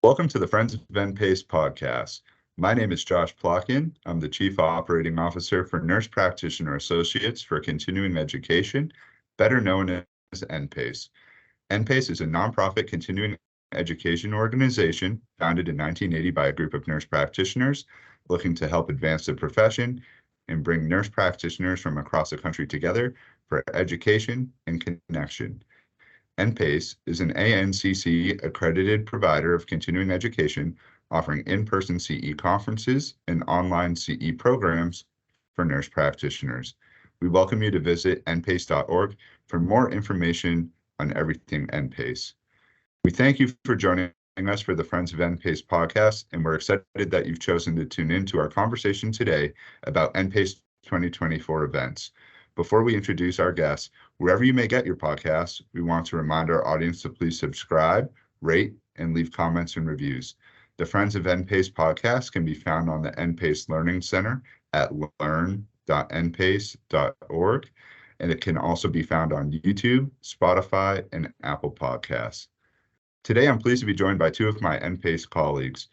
Welcome to the Friends of NPACE podcast. My name is Josh Plotkin. I'm the Chief Operating Officer for Nurse Practitioner Associates for Continuing Education, better known as NPACE. NPACE is a nonprofit continuing education organization founded in 1980 by a group of nurse practitioners looking to help advance the profession and bring nurse practitioners from across the country together for education and connection. NPACE is an ANCC accredited provider of continuing education, offering in-person CE conferences and online CE programs for nurse practitioners. We welcome you to visit npace.org for more information on everything NPACE. We thank you for joining us for the Friends of NPACE podcast, and we're excited that you've chosen to tune in to our conversation today about NPACE 2024 events. Before we introduce our guests, wherever you may get your podcasts, we want to remind our audience to please subscribe, rate, and leave comments and reviews. The Friends of NPACE podcast can be found on the NPACE Learning Center at learn.npace.org, and it can also be found on YouTube, Spotify, and Apple Podcasts. Today, I'm pleased to be joined by two of my NPACE colleagues.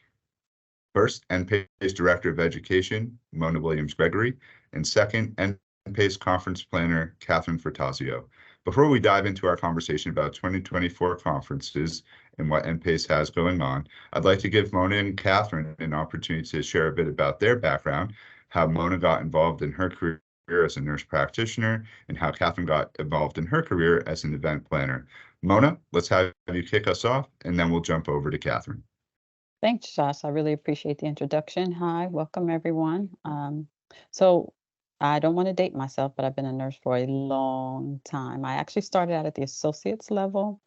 First, NPACE Director of Education, Mona Williams-Gregory, and second, NPACE Conference Planner, Catherine Frattasio. Before we dive into our conversation about 2024 conferences and what NPACE has going on, I'd like to give Mona and Catherine an opportunity to share a bit about their background, how Mona got involved in her career as a nurse practitioner, and how Catherine got involved in her career as an event planner. Mona, let's have you kick us off, and then we'll jump over to Catherine. Thanks, Josh. I really appreciate the introduction. Hi, welcome everyone. So I don't want to date myself, but I've been a nurse for a long time. I actually started out at the associate's level,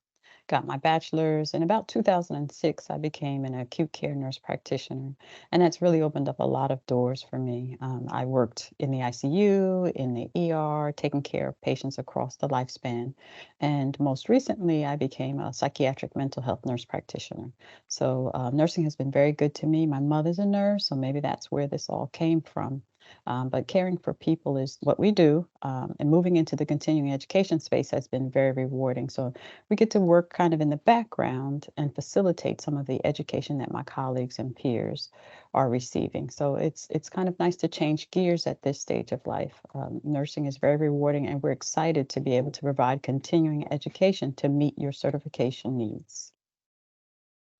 got my bachelor's. In about 2006, I became an acute care nurse practitioner, and that's really opened up a lot of doors for me. I worked in the ICU, in the ER, taking care of patients across the lifespan. And most recently, I became a psychiatric mental health nurse practitioner. So nursing has been very good to me. My mother's a nurse, so maybe that's where this all came from. But caring for people is what we do, and moving into the continuing education space has been very rewarding. So we get to work kind of in the background and facilitate some of the education that my colleagues and peers are receiving. So it's kind of nice to change gears at this stage of life. Nursing is very rewarding, and we're excited to be able to provide continuing education to meet your certification needs.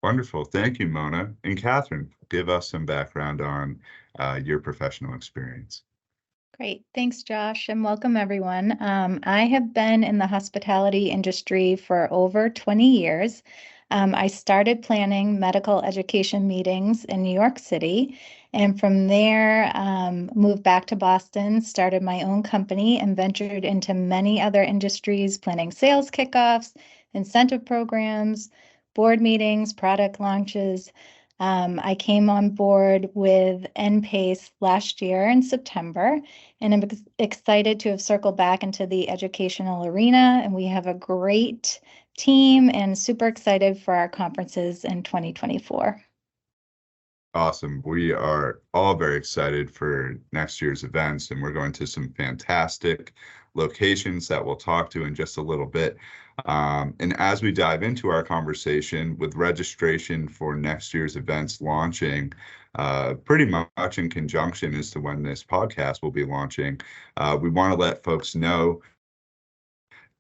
Wonderful. Thank you, Mona. And Catherine, give us some background on your professional experience. Great. Thanks, Josh, and welcome everyone. I have been in the hospitality industry for over 20 years. I started planning medical education meetings in New York City, and from there moved back to Boston, started my own company, and ventured into many other industries, planning sales kickoffs, incentive programs, board meetings, product launches. I came on board with NPACE last year in September, and I'm excited to have circled back into the educational arena. And we have a great team and super excited for our conferences in 2024. Awesome. We are all very excited for next year's events, and we're going to some fantastic locations that we'll talk to in just a little bit. And as we dive into our conversation, with registration for next year's events launching pretty much in conjunction as to when this podcast will be launching, we want to let folks know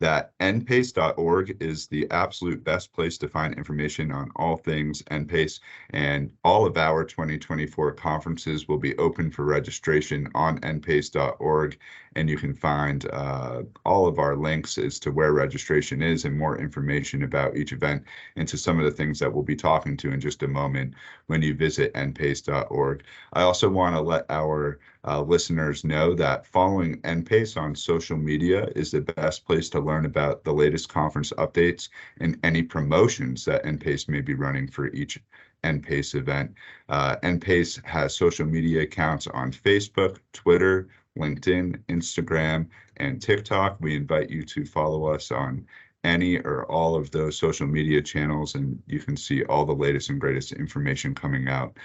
that npace.org is the absolute best place to find information on all things NPACE, and all of our 2024 conferences will be open for registration on npace.org, and you can find all of our links as to where registration is and more information about each event and to some of the things that we'll be talking to in just a moment when you visit npace.org. I also want to let our listeners know that following NPACE on social media is the best place to learn about the latest conference updates and any promotions that NPACE may be running for each NPACE event. NPACE has social media accounts on Facebook, Twitter, LinkedIn, Instagram, and TikTok. We invite you to follow us on any or all of those social media channels, and you can see all the latest and greatest information coming out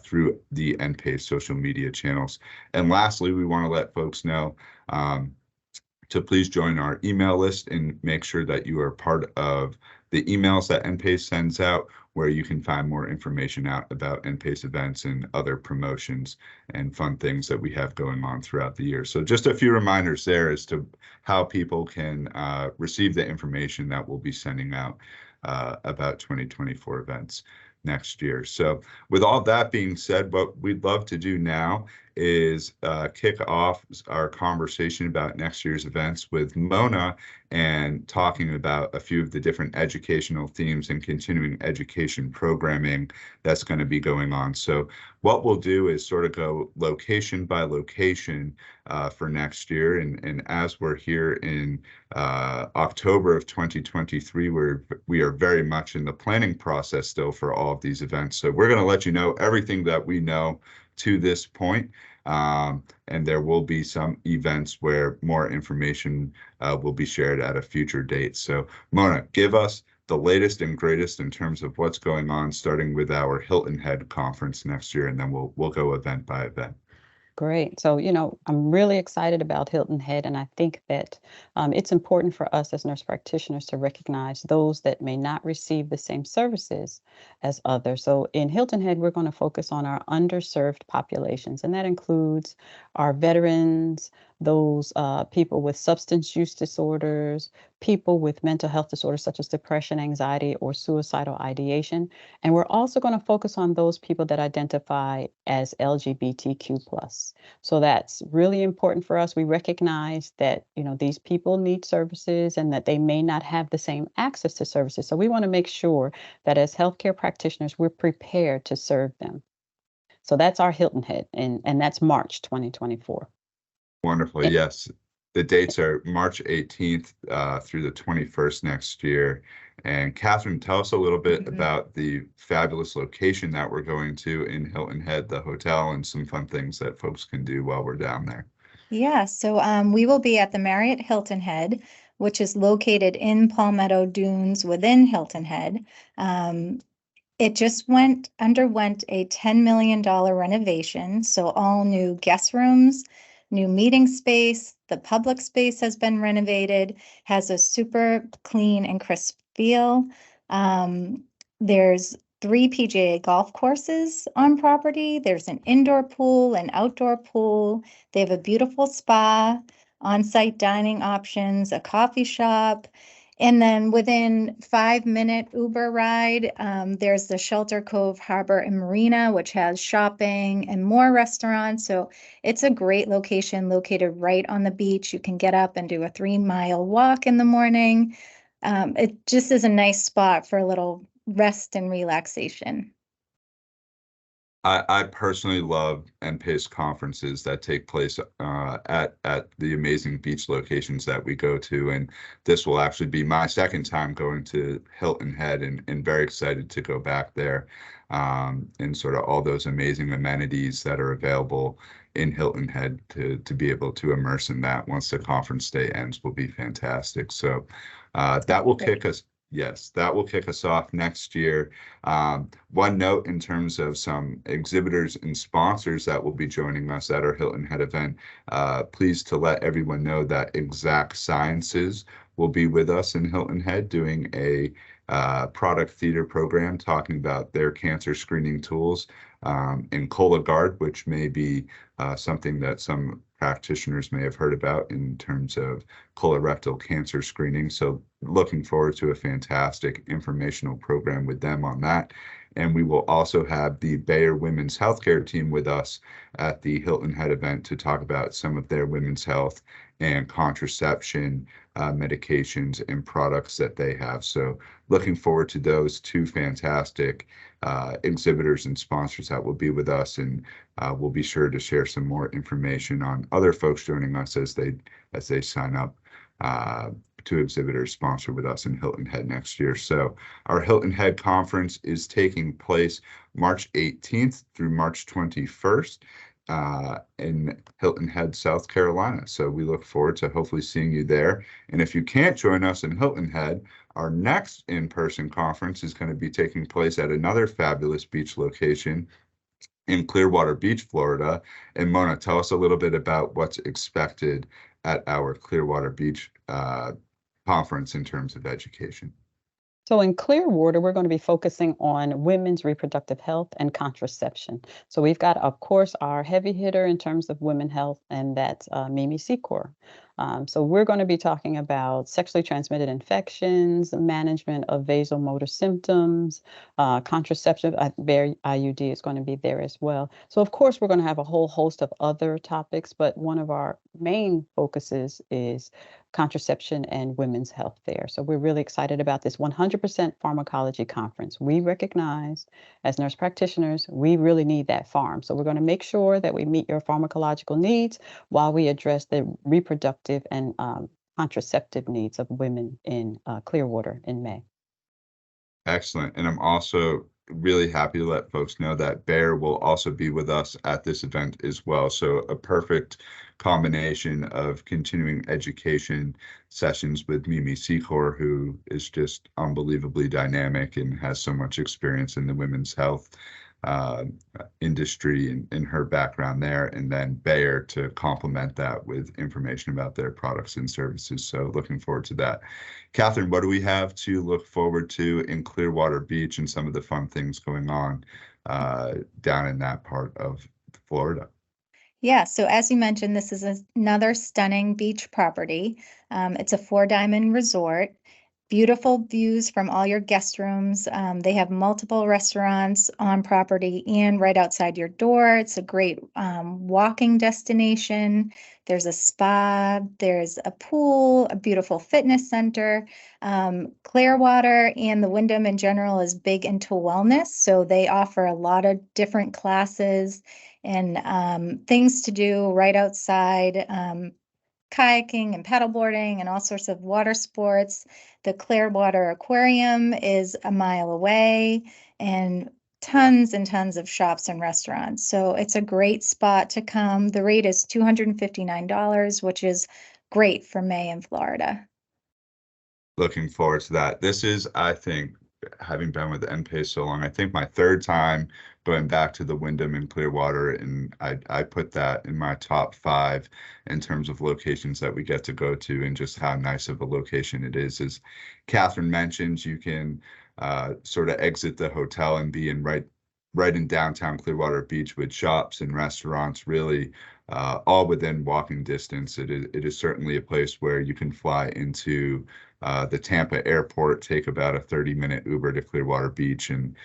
through the NPACE social media channels. And lastly, we want to let folks know to please join our email list and make sure that you are part of the emails that NPACE sends out. where you can find more information out about NPACE events and other promotions and fun things that we have going on throughout the year. So just a few reminders there as to how people can receive the information that we'll be sending out about 2024 events next year. So with all that being said, what we'd love to do now is kick off our conversation about next year's events with Mona and talking about a few of the different educational themes and continuing education programming that's going to be going on. So what we'll do is sort of go location by location for next year. And as we're here in October of 2023, we are very much in the planning process still for all of these events. So we're going to let you know everything that we know to this point. And there will be some events where more information will be shared at a future date. So Mona, give us the latest and greatest in terms of what's going on, starting with our Hilton Head conference next year, and then we'll go event by event. Great. So, I'm really excited about Hilton Head, and I think that it's important for us as nurse practitioners to recognize those that may not receive the same services as others. So in Hilton Head, we're going to focus on our underserved populations, and that includes our veterans, those people with substance use disorders, people with mental health disorders such as depression, anxiety, or suicidal ideation. And we're also going to focus on those people that identify as LGBTQ+. So that's really important for us. We recognize that, these people need services and that they may not have the same access to services. So we want to make sure that as healthcare practitioners, we're prepared to serve them. So that's our Hilton Head, and that's March 2024. Wonderful. Yes. The dates are March 18th through the 21st next year. And Catherine, tell us a little bit about the fabulous location that we're going to in Hilton Head, the hotel, and some fun things that folks can do while we're down there. Yeah, so we will be at the Marriott Hilton Head, which is located in Palmetto Dunes within Hilton Head. It just underwent a $10 million renovation, so all new guest rooms, new meeting space. The public space has been renovated, has a super clean and crisp feel. There's 3 PGA golf courses on property. There's an indoor pool, an outdoor pool. They have a beautiful spa, on-site dining options, a coffee shop. And then within 5-minute Uber ride, there's the Shelter Cove Harbor and Marina, which has shopping and more restaurants. So it's a great location located right on the beach. You can get up and do a 3-mile walk in the morning. It just is a nice spot for a little rest and relaxation. I personally love NPACE conferences that take place at the amazing beach locations that we go to, and this will actually be my second time going to Hilton Head, and very excited to go back there, and sort of all those amazing amenities that are available in Hilton Head to be able to immerse in that once the conference day ends will be fantastic. So that will kick us. Yes, that will kick us off next year. One note in terms of some exhibitors and sponsors that will be joining us at our Hilton Head event, pleased to let everyone know that Exact Sciences will be with us in Hilton Head doing a product theater program talking about their cancer screening tools, and Cologuard, which may be something that some practitioners may have heard about in terms of colorectal cancer screening. So looking forward to a fantastic informational program with them on that. And we will also have the Bayer Women's Healthcare team with us at the Hilton Head event to talk about some of their women's health and contraception medications and products that they have. So looking forward to those 2 fantastic exhibitors and sponsors that will be with us, and we'll be sure to share some more information on other folks joining us as they sign up to exhibit or sponsor with us in Hilton Head next year. So our Hilton Head conference is taking place March 18th through March 21st in Hilton Head, South Carolina. So we look forward to hopefully seeing you there. And if you can't join us in Hilton Head, our next in-person conference is going to be taking place at another fabulous beach location in Clearwater Beach, Florida. And Mona, tell us a little bit about what's expected at our Clearwater Beach conference in terms of education. So in Clearwater, we're going to be focusing on women's reproductive health and contraception. So we've got, of course, our heavy hitter in terms of women health, and that's Mimi Secor. So we're going to be talking about sexually transmitted infections, management of vasomotor symptoms, contraception. Their IUD is going to be there as well. So of course, we're going to have a whole host of other topics, but one of our main focuses is contraception and women's health there. So we're really excited about this 100% pharmacology conference. We recognize as nurse practitioners, we really need that farm. So we're going to make sure that we meet your pharmacological needs while we address the reproductive and contraceptive needs of women in Clearwater in May. Excellent. And I'm also really happy to let folks know that Bear will also be with us at this event as well. So a perfect combination of continuing education sessions with Mimi Secor, who is just unbelievably dynamic and has so much experience in the women's health uh, industry and in her background there, and then Bayer to complement that with information about their products and services. So looking forward to that. Catherine, what do we have to look forward to in Clearwater Beach and some of the fun things going on down in that part of Florida? Yeah, so as you mentioned, this is another stunning beach property. It's a 4-diamond resort. Beautiful views from all your guest rooms. They have multiple restaurants on property and right outside your door. It's a great walking destination. There's a spa, there's a pool, a beautiful fitness center. Clearwater and the Wyndham in general is big into wellness, so they offer a lot of different classes and things to do right outside. Kayaking and paddleboarding and all sorts of water sports. The Clearwater Aquarium is a mile away and tons and tons of shops and restaurants. So it's a great spot to come. The rate is $259, which is great for May in Florida. Looking forward to that. This is, I think, having been with NPACE so long, I think my third time going back to the Wyndham in Clearwater, and I put that in my top 5 in terms of locations that we get to go to and just how nice of a location it is. As Catherine mentioned, you can sort of exit the hotel and be in right in downtown Clearwater Beach with shops and restaurants, really all within walking distance. It is certainly a place where you can fly into the Tampa airport, take about a 30-minute Uber to Clearwater Beach. And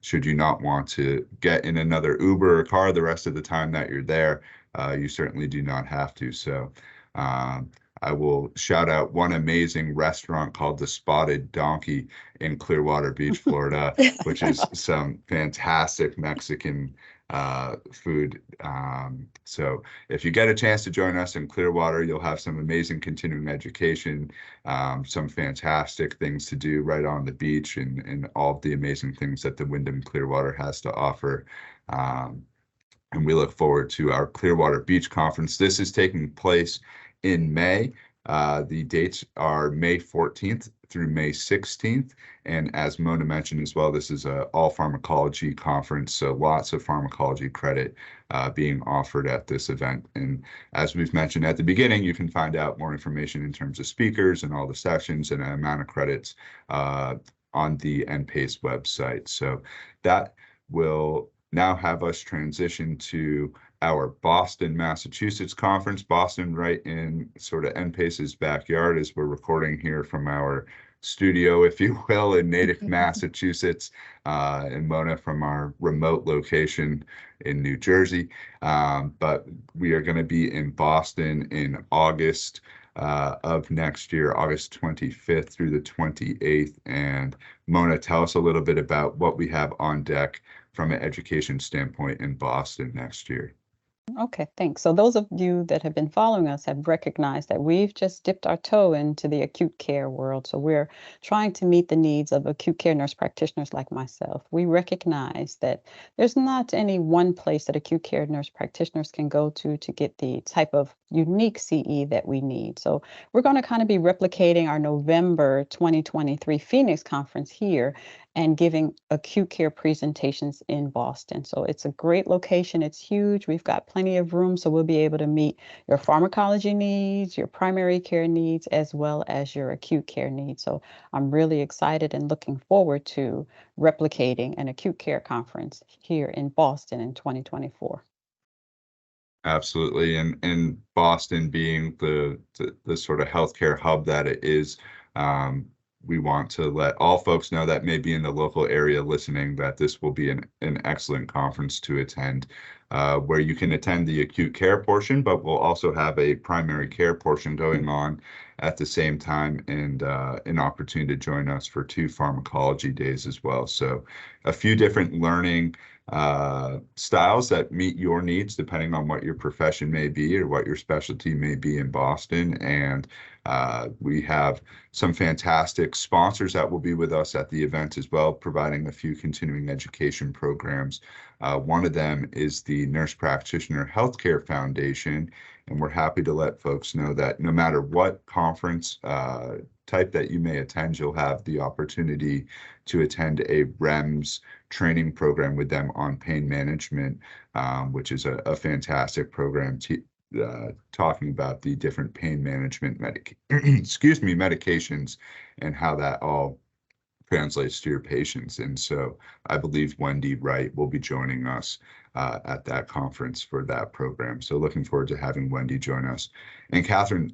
should you not want to get in another Uber or car the rest of the time that you're there, you certainly do not have to. So I will shout out one amazing restaurant called the Spotted Donkey in Clearwater Beach, Florida, which is some fantastic Mexican food. So if you get a chance to join us in Clearwater, you'll have some amazing continuing education, some fantastic things to do right on the beach, and all of the amazing things that the Wyndham Clearwater has to offer. And we look forward to our Clearwater Beach Conference. This is taking place in May. The dates are May 14th through May 16th. And as Mona mentioned as well, this is an all pharmacology conference, so lots of pharmacology credit being offered at this event. And as we've mentioned at the beginning, you can find out more information in terms of speakers and all the sessions and the amount of credits on the NPACE website. So that will now have us transition to our Boston, Massachusetts conference. Boston, right in sort of NPACE's backyard, as we're recording here from our studio, if you will, in Natick, Massachusetts, and Mona from our remote location in New Jersey. But we are going to be in Boston in August of next year, August 25th through the 28th. And Mona, tell us a little bit about what we have on deck from an education standpoint in Boston next year. Okay, thanks. So those of you that have been following us have recognized that we've just dipped our toe into the acute care world. So we're trying to meet the needs of acute care nurse practitioners like myself. We recognize that there's not any one place that acute care nurse practitioners can go to get the type of unique CE that we need. So we're going to kind of be replicating our November 2023 Phoenix conference here and giving acute care presentations in Boston. So it's a great location. It's huge. We've got plenty of room, so we'll be able to meet your pharmacology needs, your primary care needs, as well as your acute care needs. So I'm really excited and looking forward to replicating an acute care conference here in Boston in 2024. Absolutely. And Boston being the sort of healthcare hub that it is, we want to let all folks know that may be in the local area listening that this will be an excellent conference to attend, where you can attend the acute care portion, but we'll also have a primary care portion going on at the same time, and an opportunity to join us for 2 pharmacology days as well. So a few different learning styles that meet your needs depending on what your profession may be or what your specialty may be in Boston. And we have some fantastic sponsors that will be with us at the event as well, providing a few continuing education programs. One of them is the Nurse Practitioner Healthcare Foundation, and we're happy to let folks know that no matter what conference type that you may attend, you'll have the opportunity to attend a REMS training program with them on pain management, which is a fantastic program talking about the different pain management medications and how that all translates to your patients. And so I believe Wendy Wright will be joining us at that conference for that program. So looking forward to having Wendy join us. And Catherine,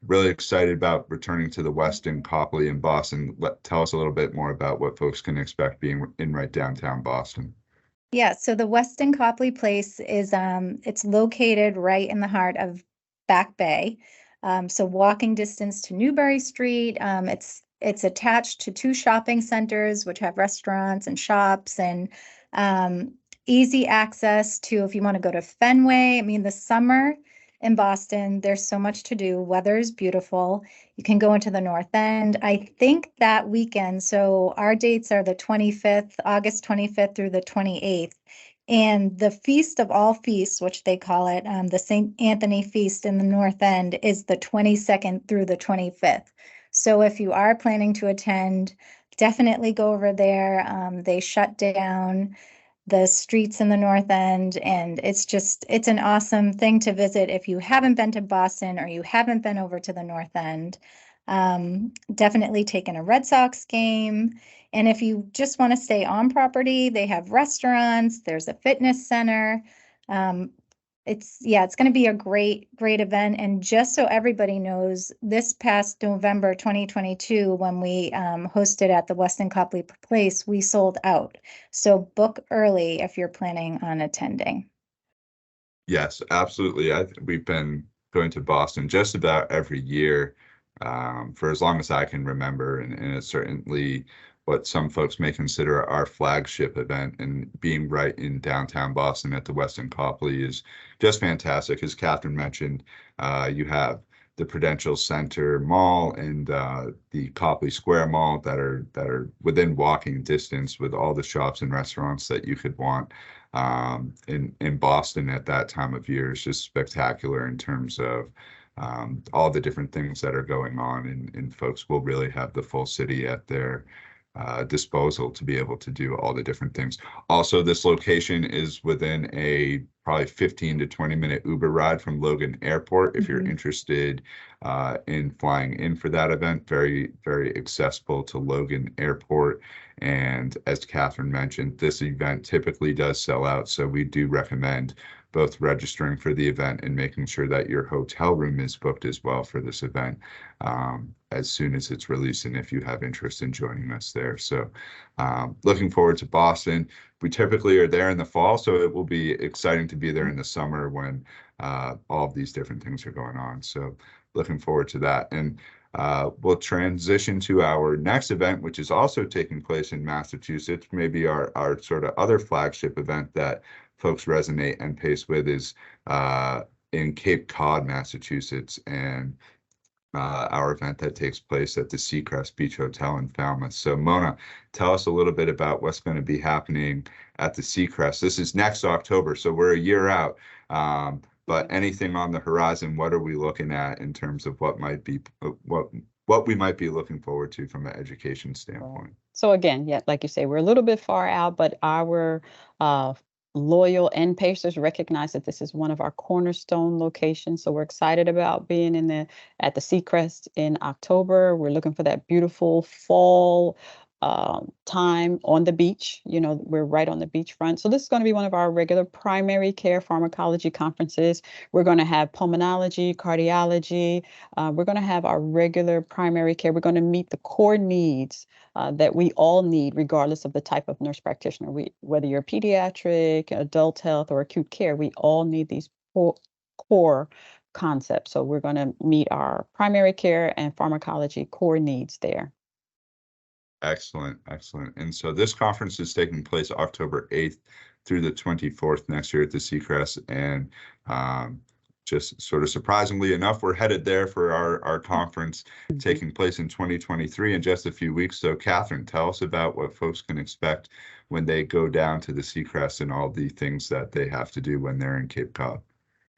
really excited about returning to the Westin Copley in Boston. Tell us a little bit more about what folks can expect being in right downtown Boston. Yeah, so the Westin Copley Place is it's located right in the heart of Back Bay. So walking distance to Newbury Street. It's attached to 2 shopping centers, which have restaurants and shops, and easy access to, if you want to go to Fenway. I mean, the summer in Boston, there's so much to do. Weather is beautiful. You can go into the North End. I think that weekend, so our dates are the 25th, August 25th through the 28th. And the Feast of All Feasts, which they call it, the St. Anthony Feast in the North End, is the 22nd through the 25th. So if you are planning to attend, definitely go over there. They shut down the streets in the North End, and it's an awesome thing to visit if you haven't been to Boston or you haven't been over to the North End. Definitely take in a Red Sox game. And if you just want to stay on property, they have restaurants, there's a fitness center. It's going to be a great event. And just so everybody knows, this past November 2022, when we hosted at the Westin Copley Place, we sold out. So book early if you're planning on attending. Yes, absolutely. We've been going to Boston just about every year for as long as I can remember, and it's certainly what some folks may consider our flagship event. And being right in downtown Boston at the Westin Copley is just fantastic. As Catherine mentioned, you have the Prudential Center Mall and the Copley Square Mall that are within walking distance, with all the shops and restaurants that you could want. In Boston at that time of year is just spectacular in terms of all the different things that are going on, and folks will really have the full city at their disposal to be able to do all the different things. Also, this location is within a probably 15 to 20-minute Uber ride from Logan Airport. If you're interested in flying in for that event, very, very accessible to Logan Airport. And as Catherine mentioned, this event typically does sell out, so we do recommend both registering for the event and making sure that your hotel room is booked as well for this event as soon as it's released, and if you have interest in joining us there. So looking forward to Boston. We typically are there in the fall, so it will be exciting to be there in the summer when all of these different things are going on. So looking forward to that. And we'll transition to our next event, which is also taking place in Massachusetts. Maybe our sort of other flagship event that folks resonate and NPACE with is in Cape Cod, Massachusetts, and our event that takes place at the Seacrest Beach Hotel in Falmouth. So Mona, tell us a little bit about what's going to be happening at the Seacrest. This is next October, so we're a year out. But anything on the horizon, what are we looking at in terms of what might be what we might be looking forward to from an education standpoint? So again, yeah, like you say, we're a little bit far out, but our uh, loyal NPACers recognize that this is one of our cornerstone locations. So we're excited about being at the Seacrest in October. We're looking for that beautiful fall time on the beach. You know, we're right on the beachfront. So this is going to be one of our regular primary care pharmacology conferences. We're going to have pulmonology, cardiology. We're going to have our regular primary care. We're going to meet the core needs that we all need, regardless of the type of nurse practitioner. Whether you're pediatric, adult health, or acute care, we all need these core concepts. So we're going to meet our primary care and pharmacology core needs there. Excellent, excellent. And so this conference is taking place October 8th through the 24th next year at the Seacrest. And just sort of surprisingly enough, we're headed there for our conference taking place in 2023 in just a few weeks. So Catherine, tell us about what folks can expect when they go down to the Seacrest and all the things that they have to do when they're in Cape Cod.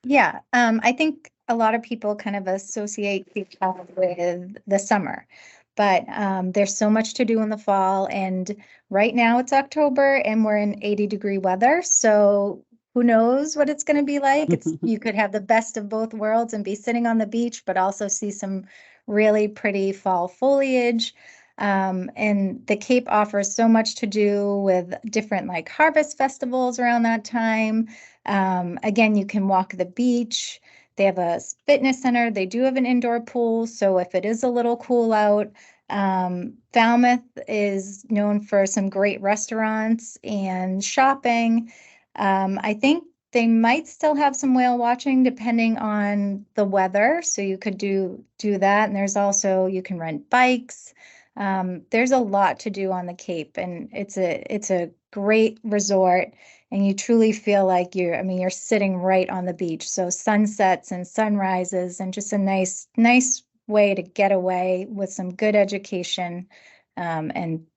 Yeah, I think a lot of people kind of associate Cape Cod with the summer, but there's so much to do in the fall. And right now it's October and we're in 80-degree weather. So who knows what it's going to be like? You could have the best of both worlds and be sitting on the beach, but also see some really pretty fall foliage. And the Cape offers so much to do with different like harvest festivals around that time. Again, you can walk the beach. They have a fitness center. They do have an indoor pool. So if it is a little cool out, Falmouth is known for some great restaurants and shopping. I think they might still have some whale watching depending on the weather. So you could do that. And there's also, you can rent bikes. There's a lot to do on the Cape, and it's a great resort, and you truly feel like you're sitting right on the beach. So sunsets and sunrises and just a nice way to get away with some good education and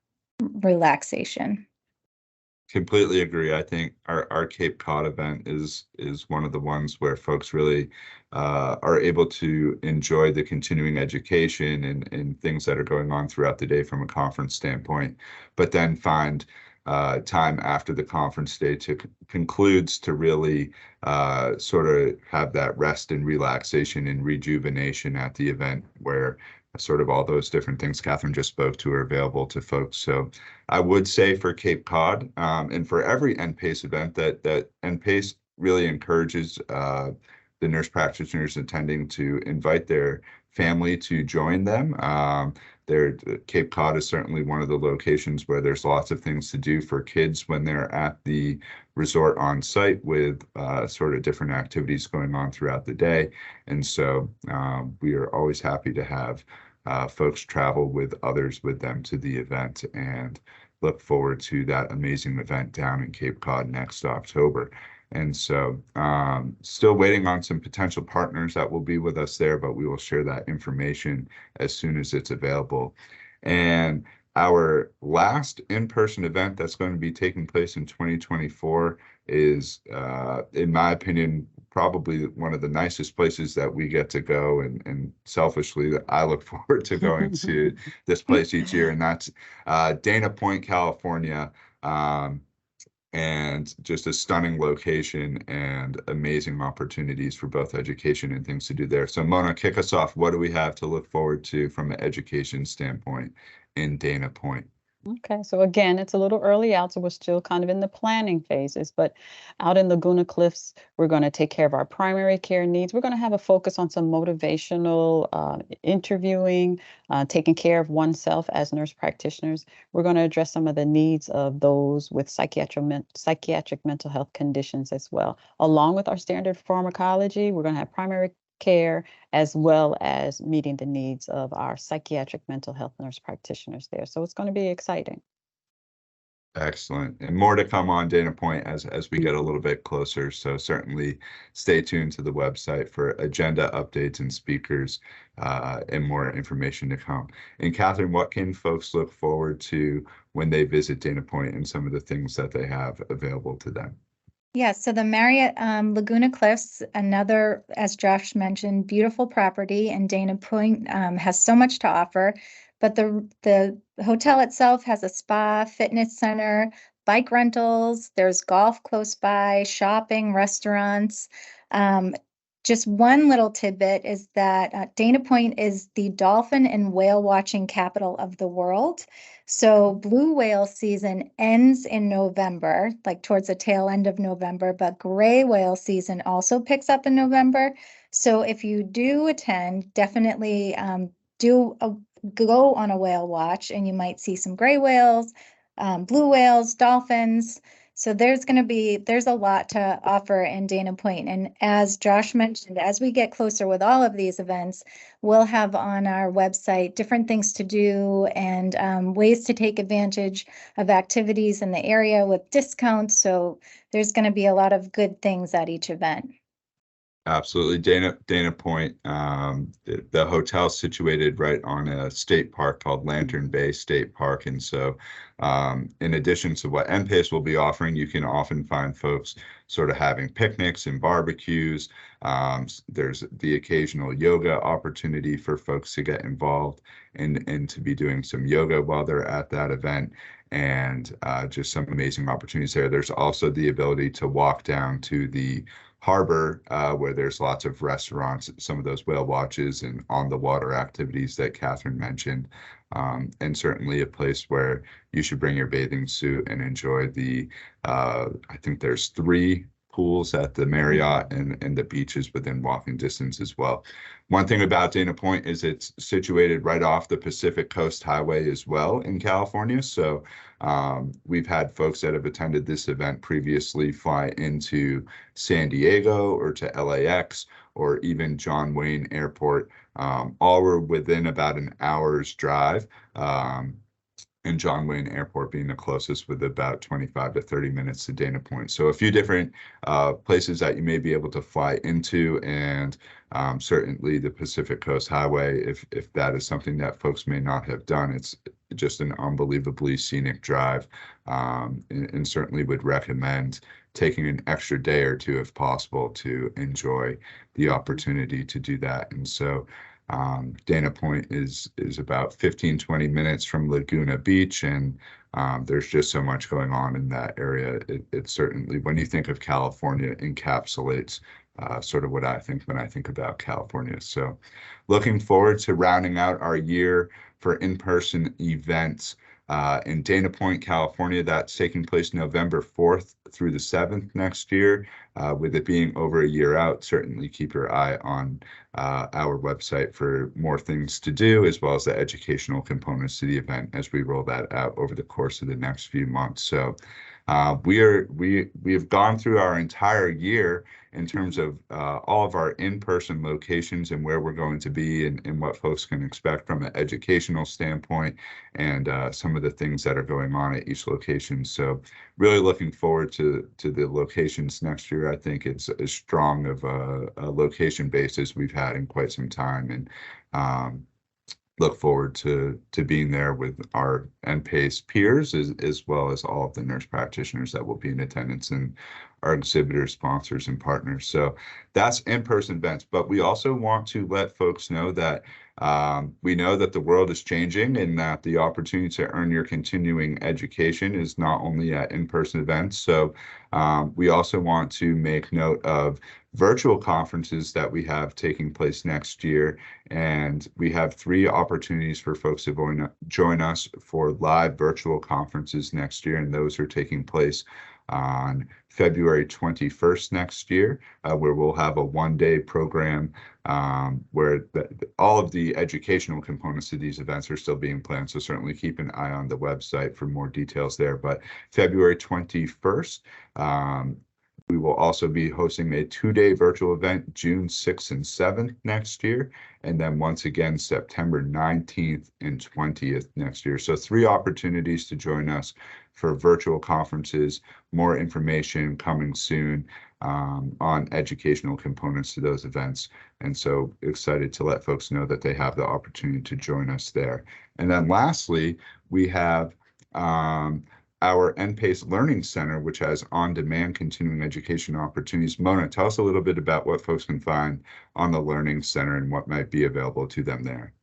relaxation. Completely agree. I think our Cape Cod event is one of the ones where folks really are able to enjoy the continuing education and things that are going on throughout the day from a conference standpoint, but then find time after the conference day concludes to really sort of have that rest and relaxation and rejuvenation at the event where sort of all those different things Catherine just spoke to are available to folks. So I would say for Cape Cod and for every NPACE event that NPACE really encourages the nurse practitioners attending to invite their family to join them. Cape Cod is certainly one of the locations where there's lots of things to do for kids when they're at the resort on site with sort of different activities going on throughout the day. And so we are always happy to have folks travel with others with them to the event and look forward to that amazing event down in Cape Cod next October. And so still waiting on some potential partners that will be with us there, but we will share that information as soon as it's available. And our last in-person event that's going to be taking place in 2024 is, in my opinion, probably one of the nicest places that we get to go. And selfishly, I look forward to going to this place each year, and that's Dana Point, California. And just a stunning location and amazing opportunities for both education and things to do there. So Mona, kick us off. What do we have to look forward to from an education standpoint in Dana Point? Okay, so again, it's a little early out, so we're still kind of in the planning phases, but out in Laguna Cliffs, we're going to take care of our primary care needs. We're going to have a focus on some motivational interviewing, taking care of oneself as nurse practitioners. We're going to address some of the needs of those with psychiatric mental health conditions as well. Along with our standard pharmacology, we're going to have primary care as well as meeting the needs of our psychiatric mental health nurse practitioners there. So it's going to be exciting. Excellent. And more to come on Dana Point as we get a little bit closer. So certainly stay tuned to the website for agenda updates and speakers and more information to come. And Catherine, what can folks look forward to when they visit Dana Point and some of the things that they have available to them? Yeah, so the Marriott Laguna Cliffs, another, as Josh mentioned, beautiful property, and Dana Point has so much to offer. But the hotel itself has a spa, fitness center, bike rentals, there's golf close by, shopping, restaurants. Just one little tidbit is that Dana Point is the dolphin and whale watching capital of the world. So blue whale season ends in November, like towards the tail end of November, but gray whale season also picks up in November. So if you do attend, definitely go on a whale watch, and you might see some gray whales, blue whales, dolphins. So there's a lot to offer in Dana Point. And as Josh mentioned, as we get closer with all of these events, we'll have on our website different things to do and ways to take advantage of activities in the area with discounts. So there's going to be a lot of good things at each event. Absolutely. Dana Point, the hotel's situated right on a state park called Lantern Bay State Park. And so in addition to what NPACE will be offering, you can often find folks sort of having picnics and barbecues. There's the occasional yoga opportunity for folks to get involved and to be doing some yoga while they're at that event. And just some amazing opportunities there. There's also the ability to walk down to the harbor, where there's lots of restaurants, some of those whale watches and on the water activities that Catherine mentioned, and certainly a place where you should bring your bathing suit and enjoy I think there's 3 pools at the Marriott and the beaches within walking distance as well. One thing about Dana Point is it's situated right off the Pacific Coast Highway as well in California. So we've had folks that have attended this event previously fly into San Diego or to LAX or even John Wayne Airport. All were within about an hour's drive. And John Wayne Airport being the closest with about 25 to 30 minutes to Dana Point. So a few different places that you may be able to fly into, and certainly the Pacific Coast Highway, if that is something that folks may not have done. It's just an unbelievably scenic drive, and certainly would recommend taking an extra day or two if possible to enjoy the opportunity to do that. And so Dana Point is about 15-20 minutes from Laguna Beach, and there's just so much going on in that area. It certainly, when you think of California, encapsulates sort of what I think when I think about California. So looking forward to rounding out our year for in-person events in Dana Point, California. That's taking place November 4th through the 7th next year. With it being over a year out, certainly keep your eye on our website for more things to do, as well as the educational components to the event as we roll that out over the course of the next few months. So we have gone through our entire year in terms of all of our in-person locations and where we're going to be and what folks can expect from an educational standpoint, and some of the things that are going on at each location. So really looking forward to the locations next year. I think it's as strong of a location base as we've had in quite some time, and look forward to being there with our NPACE peers, as well as all of the nurse practitioners that will be in attendance and our exhibitors, sponsors, and partners. So that's in-person events. But we also want to let folks know that we know that the world is changing, and that the opportunity to earn your continuing education is not only at in-person events. So we also want to make note of virtual conferences that we have taking place next year. And we have 3 opportunities for folks to join us for live virtual conferences next year. And those are taking place on February 21st next year, where we'll have a one-day program where all of the educational components to these events are still being planned. So certainly keep an eye on the website for more details there. But February 21st, we will also be hosting a 2-day virtual event, June 6th and 7th next year. And then once again, September 19th and 20th next year. So 3 opportunities to join us for virtual conferences. More information coming soon on educational components to those events. And so excited to let folks know that they have the opportunity to join us there. And then lastly, we have our NPACE Learning Center, which has on-demand continuing education opportunities. Mona, tell us a little bit about what folks can find on the Learning Center and what might be available to them there.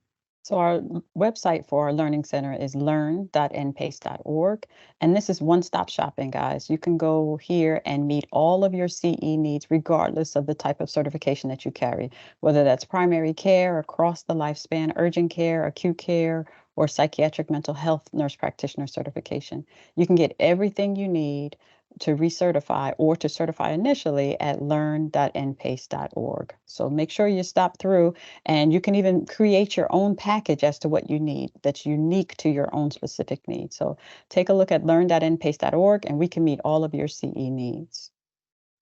So our website for our learning center is learn.npace.org. And this is one-stop shopping, guys. You can go here and meet all of your CE needs, regardless of the type of certification that you carry, whether that's primary care, across the lifespan, urgent care, acute care, or psychiatric mental health nurse practitioner certification. You can get everything you need to recertify or to certify initially at learn.npace.org. So make sure you stop through, and you can even create your own package as to what you need that's unique to your own specific needs. So take a look at learn.npace.org and we can meet all of your CE needs.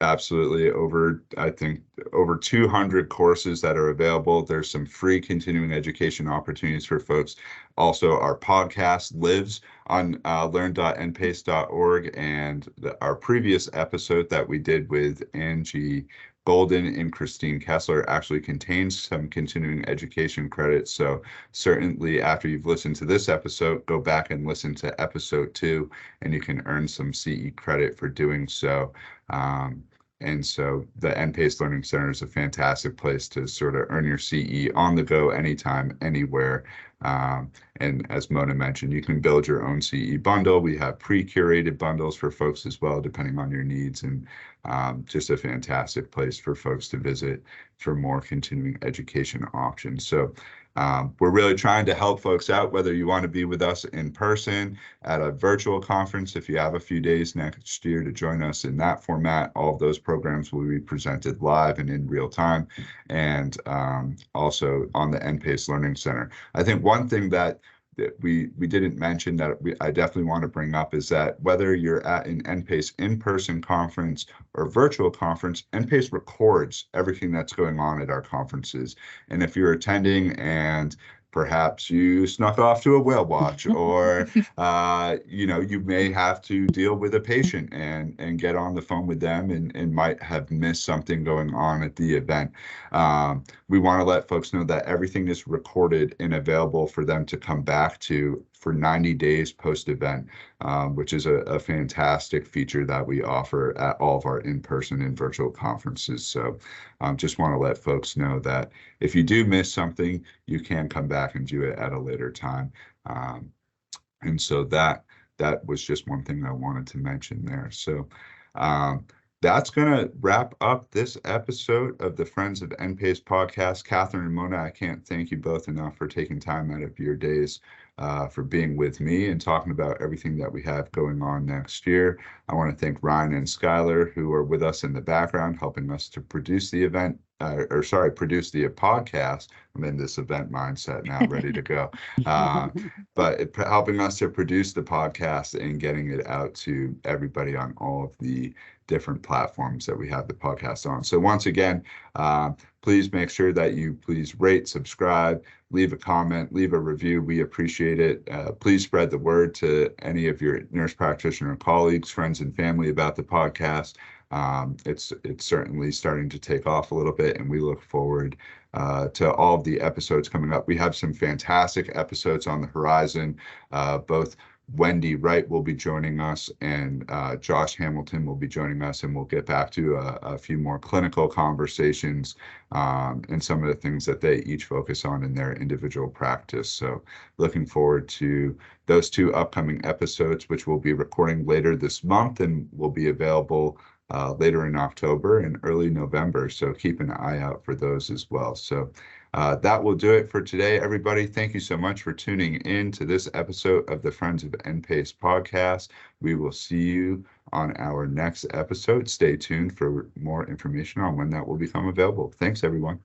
Absolutely. I think, over 200 courses that are available. There's some free continuing education opportunities for folks. Also, our podcast lives on learn.npace.org, and our previous episode that we did with Angie Golden and Christine Kessler actually contains some continuing education credits. So certainly after you've listened to this episode, go back and listen to episode 2, and you can earn some CE credit for doing so. And so the NPACE Learning Center is a fantastic place to sort of earn your CE on the go, anytime, anywhere. And as Mona mentioned, you can build your own CE bundle. We have pre-curated bundles for folks as well, depending on your needs, and just a fantastic place for folks to visit for more continuing education options. So we're really trying to help folks out, whether you want to be with us in person, at a virtual conference. If you have a few days next year to join us in that format, all of those programs will be presented live and in real time, and also on the NPACE Learning Center. I think one thing that we didn't mention that I definitely want to bring up is that whether you're at an NPACE in-person conference or virtual conference, NPACE records everything that's going on at our conferences. And if you're attending and perhaps you snuck off to a whale watch, or you may have to deal with a patient and get on the phone with them and might have missed something going on at the event. We want to let folks know that everything is recorded and available for them to come back to for 90 days post-event, which is a fantastic feature that we offer at all of our in-person and virtual conferences. So just want to let folks know that if you do miss something, you can come back and do it at a later time. And so that was just one thing I wanted to mention there. So that's going to wrap up this episode of the Friends of NPACE podcast. Catherine and Mona, I can't thank you both enough for taking time out of your days for being with me and talking about everything that we have going on next year. I want to thank Ryan and Skylar, who are with us in the background, helping us to produce the event, produce the podcast. I'm in this event mindset now, ready to go. But helping us to produce the podcast and getting it out to everybody on all of the different platforms that we have the podcast on. So once again, please make sure that you please rate, subscribe, leave a comment, leave a review. We appreciate it. Please spread the word to any of your nurse practitioner colleagues, friends, and family about the podcast. It's certainly starting to take off a little bit, and we look forward to all of the episodes coming up. We have some fantastic episodes on the horizon. Both Wendy Wright will be joining us, and Josh Hamilton will be joining us, and we'll get back to a few more clinical conversations and some of the things that they each focus on in their individual practice. So looking forward to those 2 upcoming episodes, which we'll be recording later this month and will be available later in October and early November. So keep an eye out for those as well. So that will do it for today, everybody. Thank you so much for tuning in to this episode of the Friends of NPACE podcast. We will see you on our next episode. Stay tuned for more information on when that will become available. Thanks, everyone.